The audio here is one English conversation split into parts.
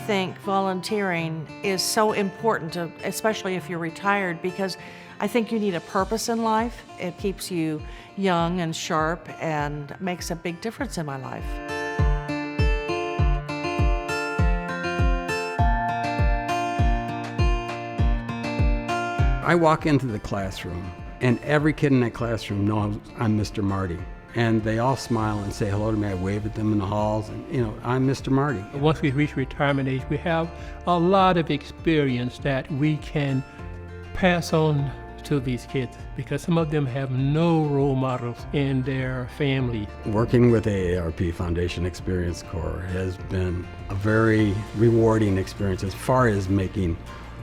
think volunteering is so important, especially if you're retired, because I think you need a purpose in life. It keeps you young and sharp and makes a big difference in my life. I walk into the classroom, and every kid in that classroom knows I'm Mr. Marty. And they all smile and say hello to me. I wave at them in the halls, and I'm Mr. Marty. Once we reach retirement age, we have a lot of experience that we can pass on to these kids, because some of them have no role models in their family. Working with AARP Foundation Experience Corps has been a very rewarding experience as far as making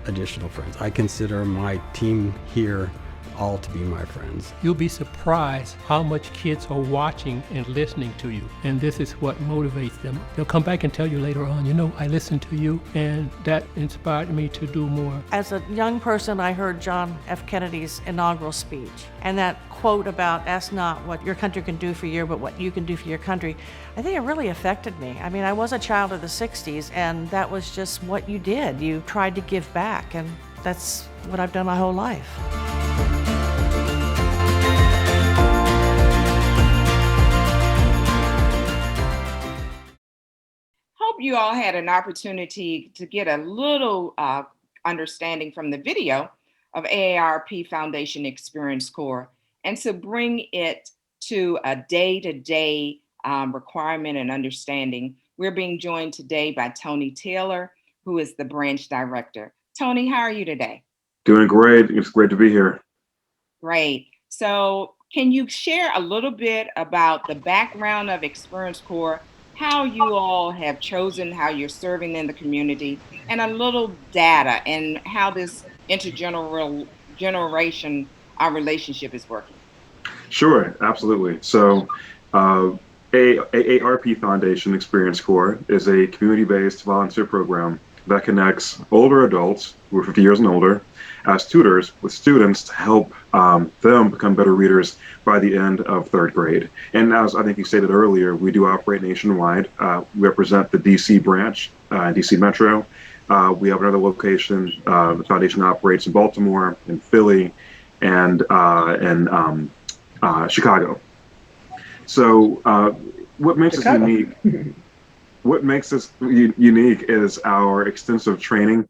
additional friends. I consider my team here all to be my friends. You'll be surprised how much kids are watching and listening to you, and this is what motivates them. They'll come back and tell you later on, I listened to you, and that inspired me to do more. As a young person, I heard John F. Kennedy's inaugural speech, and that quote about ask not what your country can do for you, but what you can do for your country. I think it really affected me. I mean, I was a child of the 60s, and that was just what you did. You tried to give back, and that's what I've done my whole life. Hope you all had an opportunity to get a little understanding from the video of AARP Foundation Experience Corps, and to bring it to a day-to-day requirement and understanding. We're being joined today by Tony Taylor, who is the branch director. Tony, how are you today? Doing great. It's great to be here. Great. So can you share a little bit about the background of Experience Corps, how you all have chosen how you're serving in the community, and a little data and how this intergenerational relationship is working? Sure, absolutely. So AARP Foundation Experience Corps is a community-based volunteer program that connects older adults who are 50 years and older as tutors with students to help them become better readers by the end of third grade. And as I think you stated earlier, we do operate nationwide. We represent the DC branch, DC Metro. We have another location. The foundation operates in Baltimore, in Philly, and Chicago. So what makes us unique? What makes us unique is our extensive training.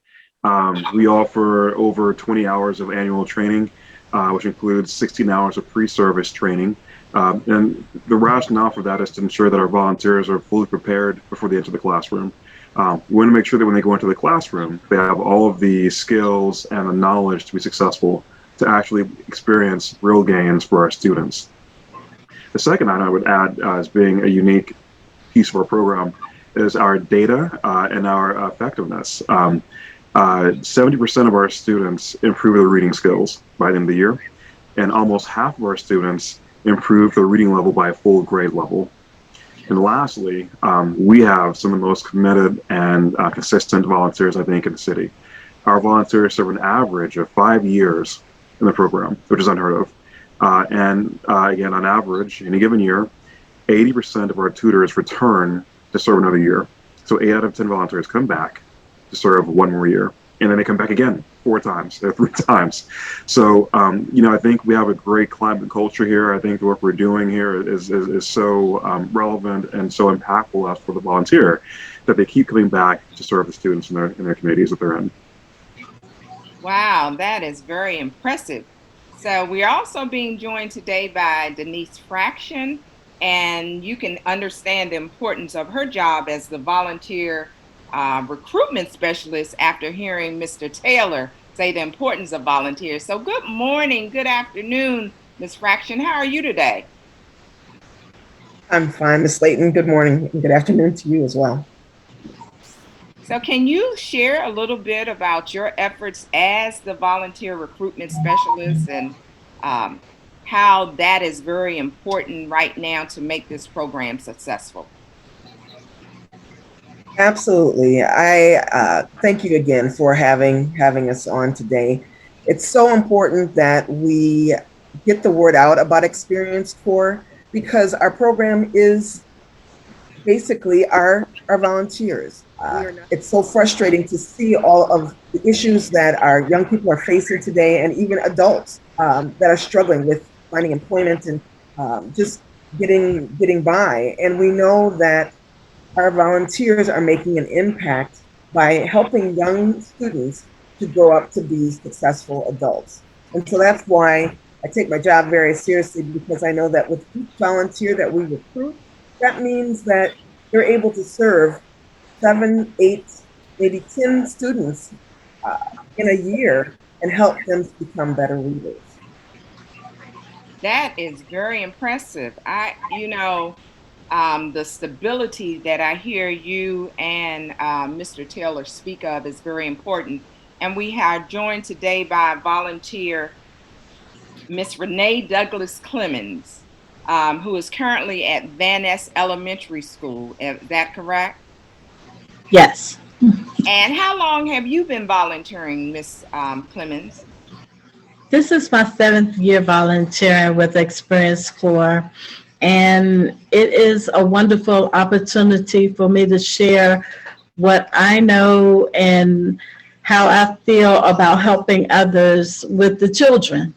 We offer over 20 hours of annual training, which includes 16 hours of pre-service training. And the rationale for that is to ensure that our volunteers are fully prepared before they enter the classroom. We want to make sure that when they go into the classroom, they have all of the skills and the knowledge to be successful, to actually experience real gains for our students. The second item I would add as being a unique piece of our program is our data and our effectiveness. 70% of our students improve their reading skills by the end of the year, and almost half of our students improve their reading level by a full grade level. And lastly, we have some of the most committed and consistent volunteers, I think, in the city. Our volunteers serve an average of 5 years in the program, which is unheard of. And again, on average, in a given year, 80% of our tutors return to serve another year. So 8 out of 10 volunteers come back to serve one more year, and then they come back again 4 times or 3 times. So I think we have a great climate culture here. I think the work we're doing here is so relevant and so impactful as for the volunteer that they keep coming back to serve the students in their communities that they're in. Wow, that is very impressive. So we're also being joined today by Denise Fraction, and you can understand the importance of her job as the volunteer recruitment specialist after hearing Mr. Taylor say the importance of volunteers. So good morning, good afternoon, Ms. Fraction. How are you today? I'm fine, Ms. Layton. Good morning and good afternoon to you as well. So can you share a little bit about your efforts as the volunteer recruitment specialist and how that is very important right now to make this program successful? Absolutely. I thank you again for having us on today. It's so important that we get the word out about Experience Corps, because our program is basically our volunteers. It's so frustrating to see all of the issues that our young people are facing today, and even adults that are struggling with finding employment and just getting by. And we know that our volunteers are making an impact by helping young students to grow up to be successful adults. And so that's why I take my job very seriously, because I know that with each volunteer that we recruit, that means that they're able to serve 7, 8, maybe 10 students uh, in a year and help them to become better leaders. That is very impressive. The stability that I hear you and Mr. Taylor speak of is very important. And we are joined today by volunteer Miss Renee Douglas Clemens, who is currently at Van Ness Elementary School. Is that correct? Yes. And how long have you been volunteering, Miss Clemens? This is my 7th year volunteering with Experience Corps, and it is a wonderful opportunity for me to share what I know and how I feel about helping others with the children.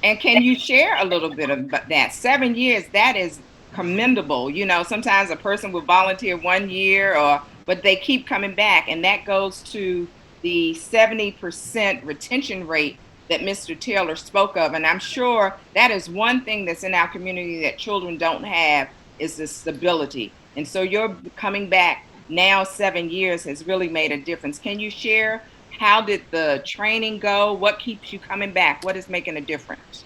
And can you share a little bit about that? 7 years, that is commendable. Sometimes a person will volunteer 1 year but they keep coming back. And that goes to the 70% retention rate that Mr. Taylor spoke of. And I'm sure that is one thing that's in our community that children don't have is the stability. And so you're coming back now 7 years has really made a difference. Can you share how did the training go? What keeps you coming back? What is making a difference?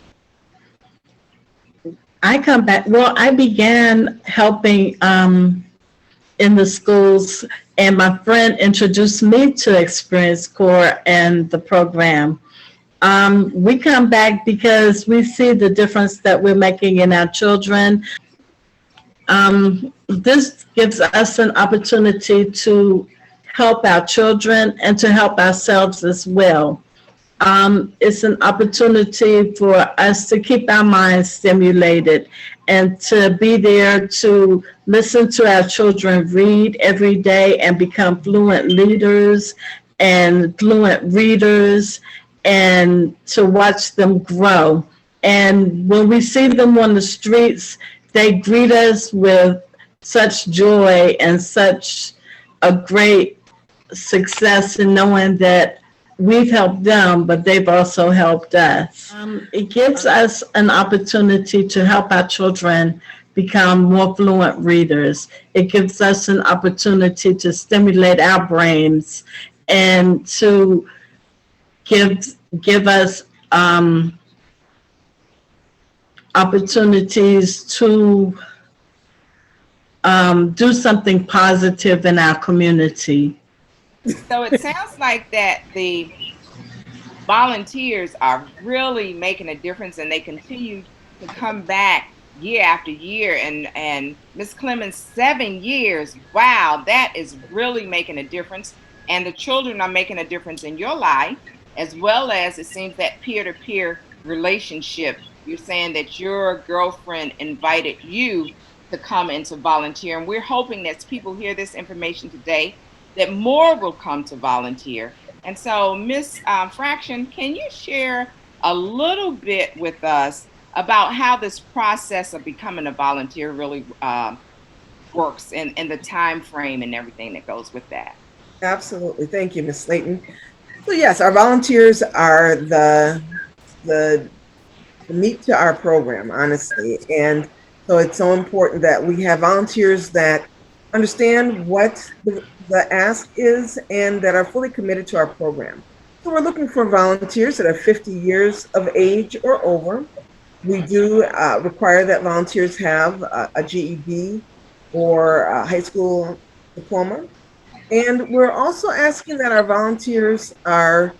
I come back, well, I began helping in the schools, and my friend introduced me to Experience Corps and the program. We come back because we see the difference that we're making in our children. This gives us an opportunity to help our children and to help ourselves as well. It's an opportunity for us to keep our minds stimulated and to be there to listen to our children read every day and become fluent leaders and fluent readers, and to watch them grow. And when we see them on the streets, they greet us with such joy and such a great success in knowing that we've helped them, but they've also helped us. It gives us an opportunity to help our children become more fluent readers. It gives us an opportunity to stimulate our brains and to give us opportunities to do something positive in our community. So it sounds like that the volunteers are really making a difference and they continue to come back year after year. And Ms. Clemens, 7 years, wow, that is really making a difference. And the children are making a difference in your life, as well as it seems that peer-to-peer relationship. You're saying that your girlfriend invited you to come and to volunteer. And we're hoping that as people hear this information today, that more will come to volunteer. And so, Miss Fraction, can you share a little bit with us about how this process of becoming a volunteer really works and the time frame and everything that goes with that? Absolutely. Thank you, Ms. Slayton. So yes, our volunteers are the meat to our program, honestly. And so it's so important that we have volunteers that understand what the ask is and that are fully committed to our program. So we're looking for volunteers that are 50 years of age or over. We do require that volunteers have a GED or a high school diploma. And we're also asking that our volunteers are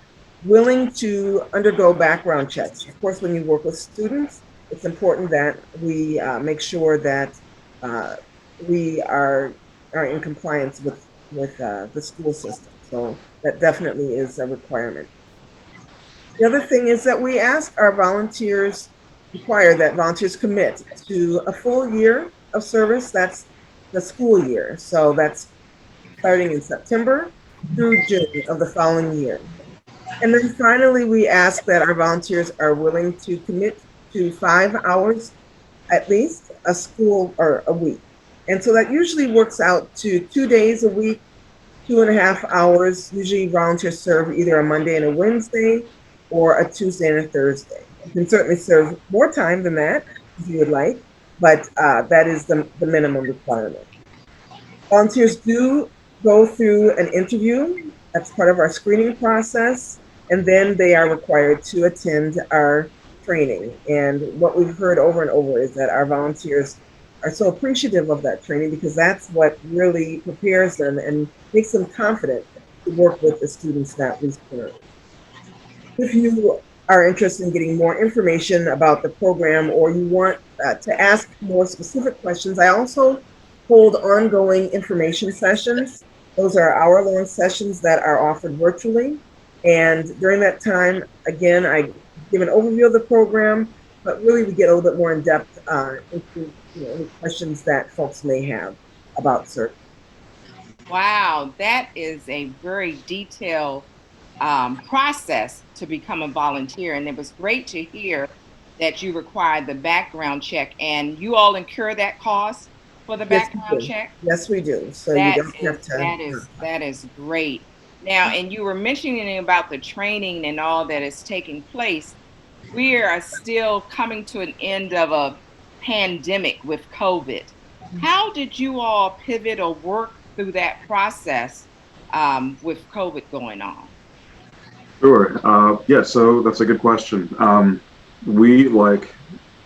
willing to undergo background checks. Of course, when you work with students, it's important that we make sure that uh, we are in compliance with the school system. So that definitely is a requirement. The other thing is that we ask our volunteers, require that volunteers commit to a full year of service. That's the school year. So that's starting in September through June of the following year. And then finally, we ask that our volunteers are willing to commit to 5 hours at least a school or a week. And so that usually works out to 2 days a week, 2.5 hours. Usually volunteers serve either a Monday and a Wednesday or a Tuesday and a Thursday. You can certainly serve more time than that if you would like, but that is the minimum requirement. Volunteers do go through an interview. That's part of our screening process. And then they are required to attend our training. And what we've heard over and over is that our volunteers are so appreciative of that training because that's what really prepares them and makes them confident to work with the students that we serve. If you are interested in getting more information about the program or you want to ask more specific questions, I also hold ongoing information sessions. Those are hour-long sessions that are offered virtually. And during that time, again, I give an overview of the program, but really we get a little bit more in depth into any questions that folks may have about CERT. Wow, that is a very detailed process to become a volunteer. And it was great to hear that you required the background check and you all incur that cost for the Yes, we background do. check. Yes, we do. So you That don't have is to. that is that is great. Now, and you were mentioning about the training and all that is taking place. We are still coming to an end of a pandemic with COVID. How did you all pivot or work through that process with COVID going on? Sure. Yeah, so that's a good question. We, like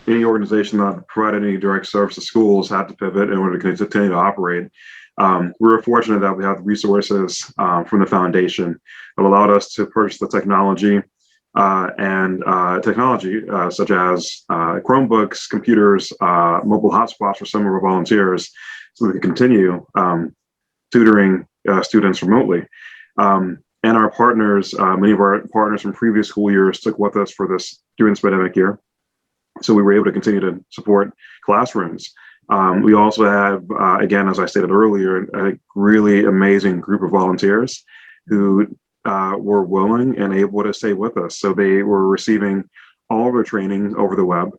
any organization that provided any direct service to schools, had to pivot in order to continue to operate. We were fortunate that we had resources from the foundation that allowed us to purchase the technology and technology such as Chromebooks, computers, mobile hotspots for some of our volunteers so we could continue tutoring students remotely. And our partners, many of our partners from previous school years took with us for this during this pandemic year. So we were able to continue to support classrooms. We also have, again, as I stated earlier, a really amazing group of volunteers who were willing and able to stay with us. So they were receiving all of their training over the web,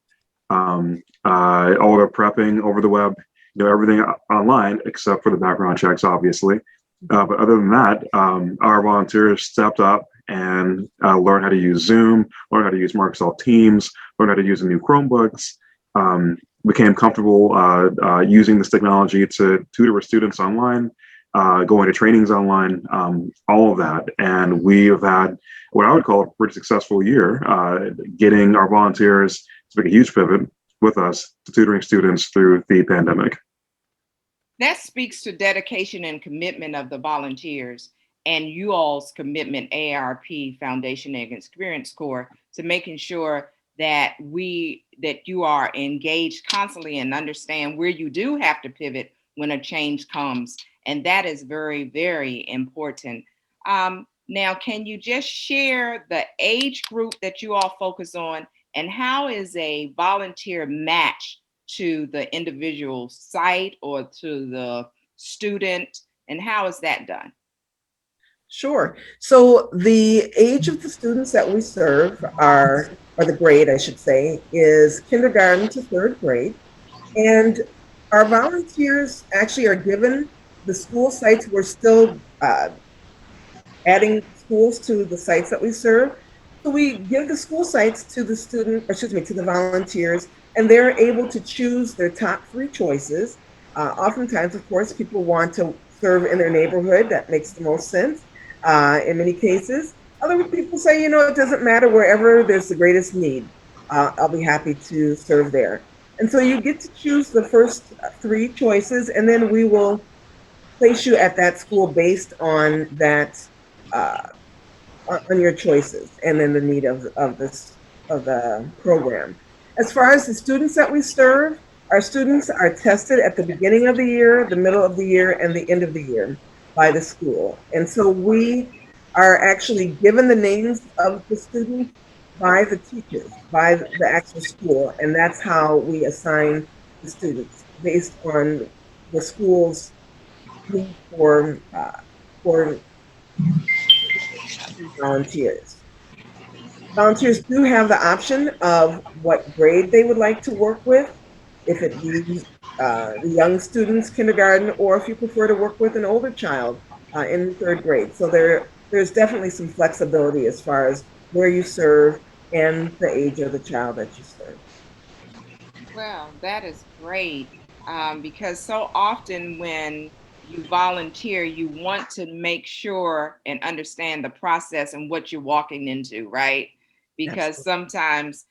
all their prepping over the web, everything online except for the background checks, obviously. But other than that, our volunteers stepped up and learned how to use Zoom, learned how to use Microsoft Teams, learned how to use the new Chromebooks, became comfortable using this technology to tutor with students online, going to trainings online, all of that. And we have had what I would call a pretty successful year, getting our volunteers to make a huge pivot with us to tutoring students through the pandemic. That speaks to dedication and commitment of the volunteers and you all's commitment, AARP Foundation and Experience Corps, to making sure that you are engaged constantly and understand where you do have to pivot when a change comes. And that is very, very important. Now, can you just share the age group that you all focus on and how is a volunteer matched to the individual site or to the student, and how is that done? Sure. So the age of the students that we serve or the grade, I should say, is kindergarten to third grade. And our volunteers actually are given the school sites. We're still adding schools to the sites that we serve. So we give the school sites to the to the volunteers, and they're able to choose their top three choices. Oftentimes, of course, people want to serve in their neighborhood. That makes the most sense in many cases. Other people say, it doesn't matter, wherever there's the greatest need, I'll be happy to serve there. And so you get to choose the first three choices, and then we will place you at that school based on that uh, on your choices and then the need of the program. As far as the students that we serve, our students are tested at the beginning of the year, the middle of the year, and the end of the year by the school. And so we are actually given the names of the students by the teachers, by the actual school, and that's how we assign the students based on the school's need for volunteers. Volunteers do have the option of what grade they would like to work with, if it be the young students, kindergarten, or if you prefer to work with an older child in third grade. So there's definitely some flexibility as far as where you serve and the age of the child that you serve. Well, that is great, because so often when you volunteer, you want to make sure and understand the process and what you're walking into, right? Because Absolutely. sometimes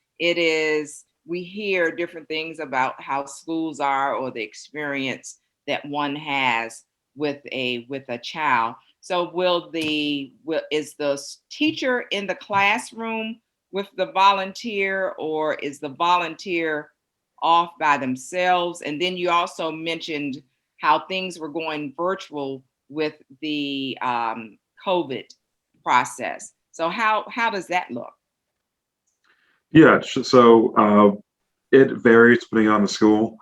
we hear different things about how schools are or the experience that one has with a child. So is the teacher in the classroom with the volunteer, or is the volunteer off by themselves? And then you also mentioned how things were going virtual with the COVID process. So how does that look? Yeah, so it varies depending on the school.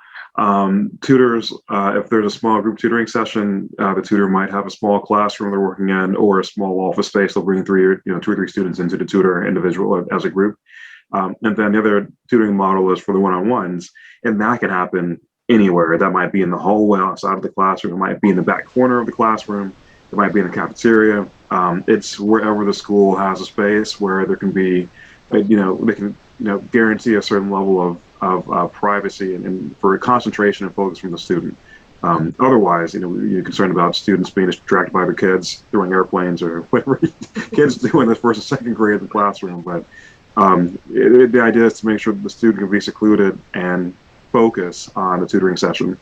Tutors, if there's a small group tutoring session, the tutor might have a small classroom they're working in, or a small office space. They'll bring two or three students into the tutor individual as a group. And then the other tutoring model is for the one-on-ones, and that can happen anywhere. That might be in the hallway outside of the classroom. It might be in the back corner of the classroom. It might be in the cafeteria. It's wherever the school has a space where there can be, they can, guarantee a certain level of privacy and for concentration and focus from the student. Otherwise, you're concerned about students being distracted by their kids throwing airplanes or whatever kids do in the first and second grade of the classroom. But the idea is to make sure that the student can be secluded and focus on the tutoring session.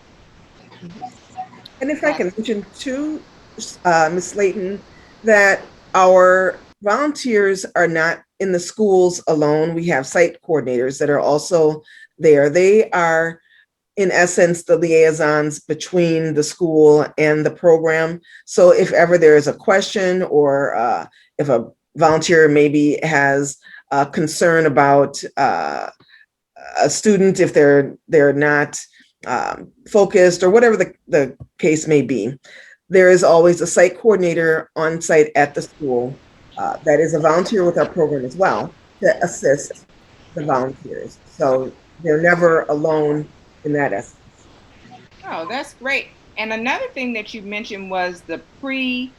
And if I That's can mention too, Ms. Layton, that our volunteers are not in the schools alone. We have site coordinators that are also there. They are, in essence, the liaisons between the school and the program. So if ever there is a question, or if a volunteer maybe has a concern about a student, if they're not focused, or whatever the case may be, there is always a site coordinator on site at the school that is a volunteer with our program as well, to assist the volunteers. So they're never alone in that essence. Oh, that's great. And another thing that you mentioned was the pre,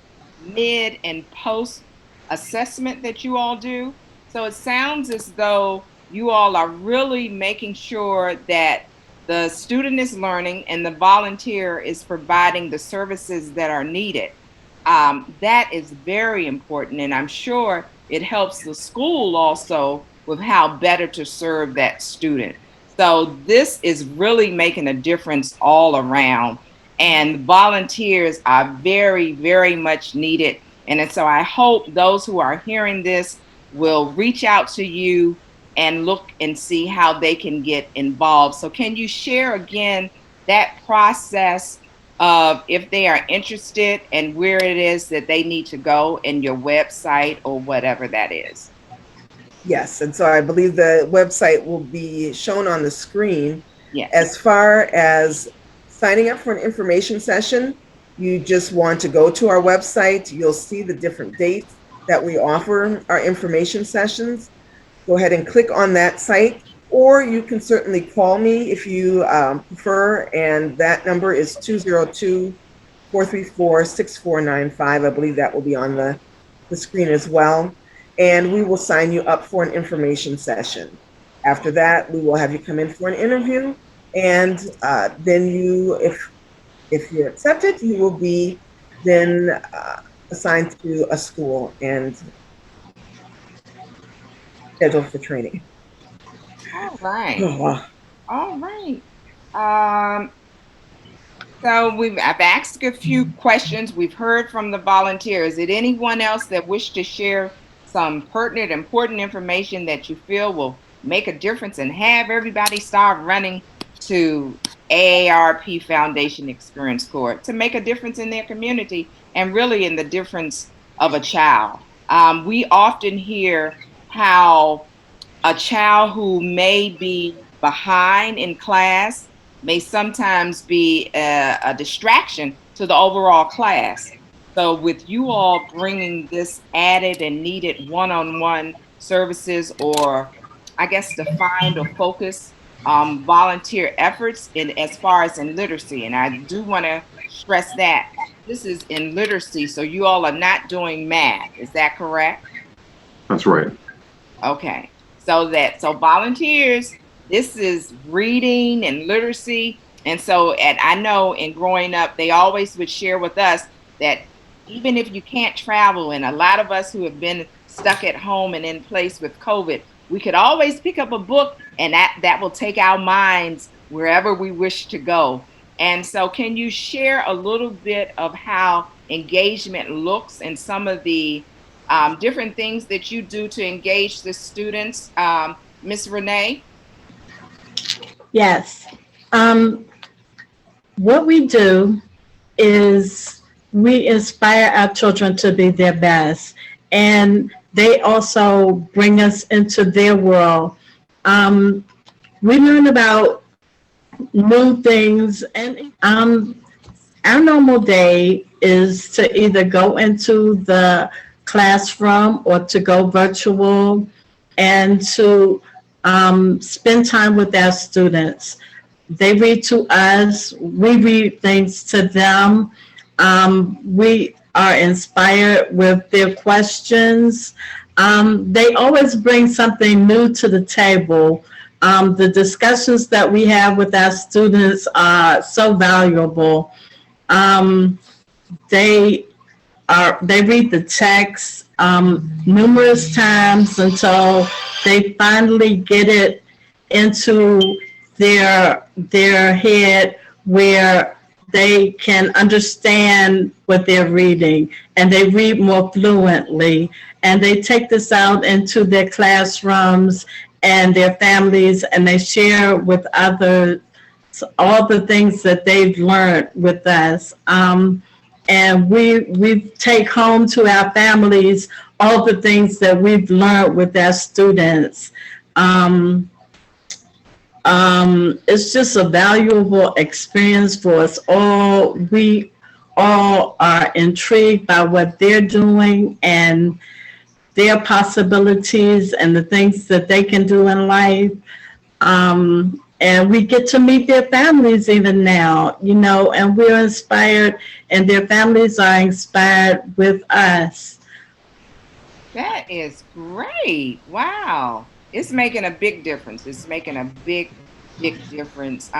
mid, and post assessment that you all do. So it sounds as though you all are really making sure that the student is learning and the volunteer is providing the services that are needed. That is very important. And I'm sure it helps the school also with how better to serve that student. So this is really making a difference all around. And volunteers are very, very much needed. And so I hope those who are hearing this will reach out to you and look and see how they can get involved. So can you share again that process of if they are interested and where it is that they need to go in your website or whatever that is? Yes, and so I believe the website will be shown on the screen. Yes. As far as signing up for an information session, you just want to go to our website. You'll see the different dates that we offer our information sessions. Go ahead and click on that site, or you can certainly call me if you prefer, and that number is 202-434-6495. I believe that will be on the screen as well. And we will sign you up for an information session. After that, we will have you come in for an interview, and then if you're accepted, you will be then assigned to a school and scheduled for training. All right. Oh, wow. All right. Um, so I've asked a few questions. We've heard from the volunteers. Is there anyone else that wish to share some pertinent, important information that you feel will make a difference and have everybody start running to AARP Foundation Experience Corps to make a difference in their community and really in the difference of a child? We often hear how a child who may be behind in class may sometimes be a distraction to the overall class. So with you all bringing this added and needed one-on-one services, or I guess defined or focus volunteer efforts in as far as in literacy, and I do want to stress that this is in literacy, so you all are not doing math. Is that correct? That's right. Okay. So volunteers, this is reading and literacy. And so and I know in growing up, they always would share with us that even if you can't travel, and a lot of us who have been stuck at home and in place with COVID, we could always pick up a book, and that will take our minds wherever we wish to go. And so can you share a little bit of how engagement looks and some of the different things that you do to engage the students, Miss Renee? Yes. Um, what we do is we inspire our children to be their best, and they also bring us into their world. Um, we learn about new things, and our normal day is to either go into the classroom or to go virtual and to spend time with our students. They read to us, we read things to them. We are inspired with their questions. They always bring something new to the table. The discussions that we have with our students are so valuable. Um, they they read the text numerous times until they finally get it into their head where they can understand what they're reading, and they read more fluently, and they take this out into their classrooms and their families, and they share with others all the things that they've learned with us. And we take home to our families all the things that we've learned with our students. Um, it's just a valuable experience for us all. We all are intrigued by what they're doing and their possibilities and the things that they can do in life. And we get to meet their families even now, and we're inspired, and their families are inspired with us. That is great. Wow. It's making a big difference. It's making a big, big difference.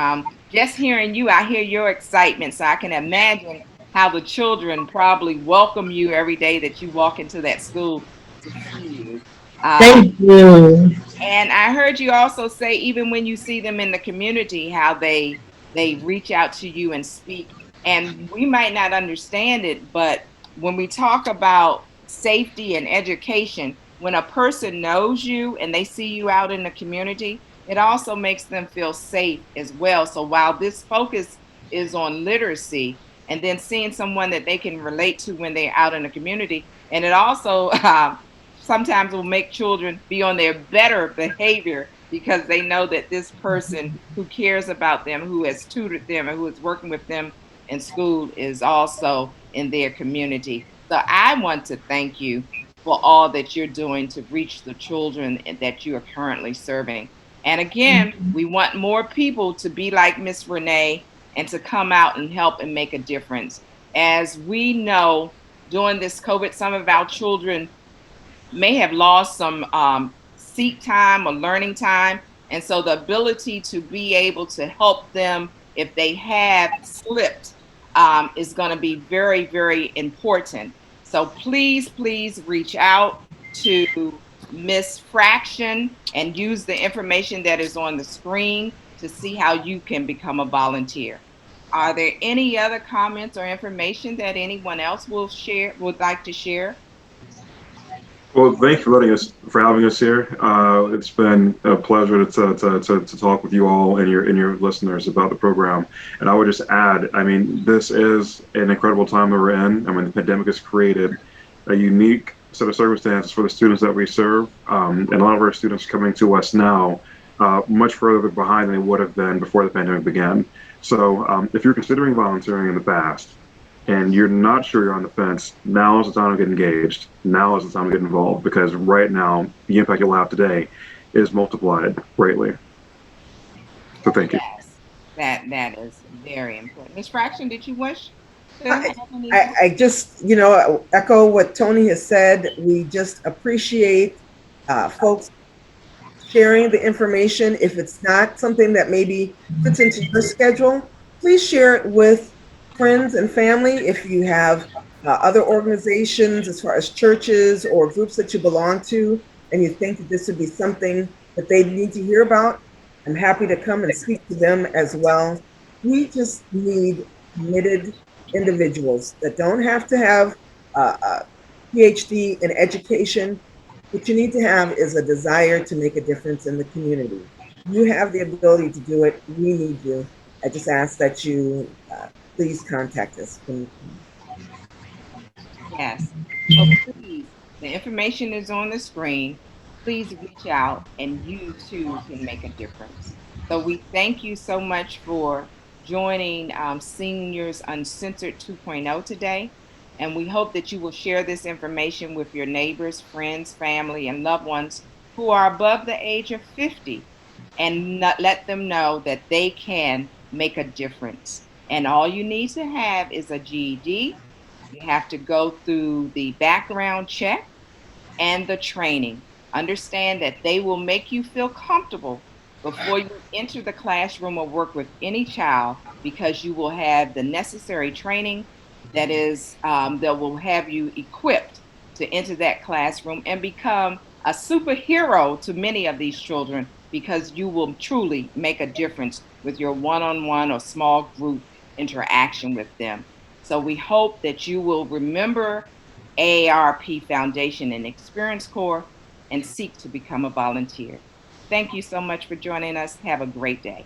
Just hearing you, I hear your excitement. So I can imagine how the children probably welcome you every day that you walk into that school to see you. Uh, They do. And I heard you also say, even when you see them in the community, how they reach out to you and speak. And we might not understand it, but when we talk about safety and education, when a person knows you and they see you out in the community, it also makes them feel safe as well. So while this focus is on literacy, and then seeing someone that they can relate to when they're out in the community, and it also sometimes will make children be on their better behavior because they know that this person who cares about them, who has tutored them, and who is working with them in school is also in their community. So I want to thank you for all that you're doing to reach the children that you are currently serving. And again, we want more people to be like Miss Renee and to come out and help and make a difference. As we know, during this COVID, some of our children may have lost some seat time or learning time. And so the ability to be able to help them if they have slipped is going to be very, very important. So please, please reach out to Miss Fraction and use the information that is on the screen to see how you can become a volunteer. Are there any other comments or information that anyone else would like to share? Well, thanks for having us here. It's been a pleasure to talk with you all and your listeners about the program. And I would just add, I mean, this is an incredible time that we're in. I mean, the pandemic has created a unique set of circumstances for the students that we serve, and a lot of our students coming to us now much further behind than they would have been before the pandemic began. So if you're considering volunteering in the past and you're not sure you're on the fence, now is the time to get engaged. Now is the time to get involved, because right now the impact you'll have today is multiplied greatly. So thank you. Yes, that is very important. Ms. Fraction, did you wish to I, have any? I just, echo what Tony has said. We just appreciate folks sharing the information. If it's not something that maybe fits into your schedule, please share it with friends and family. If you have other organizations, as far as churches or groups that you belong to, and you think that this would be something that they need to hear about, I'm happy to come and speak to them as well. We just need committed individuals that don't have to have a PhD in education. What you need to have is a desire to make a difference in the community. You have the ability to do it. We need you. I just ask that you please contact us when you can. Yes. So please, the information is on the screen. Please reach out and you too can make a difference. So we thank you so much for joining Seniors Uncensored 2.0 today. And we hope that you will share this information with your neighbors, friends, family, and loved ones who are above the age of 50, and let them know that they can make a difference. And all you need to have is a GED. You have to go through the background check and the training. Understand that they will make you feel comfortable before you enter the classroom or work with any child, because you will have the necessary training that will have you equipped to enter that classroom and become a superhero to many of these children, because you will truly make a difference with your one-on-one or small group interaction with them. So we hope that you will remember AARP Foundation and Experience Corps and seek to become a volunteer. Thank you so much for joining us. Have a great day.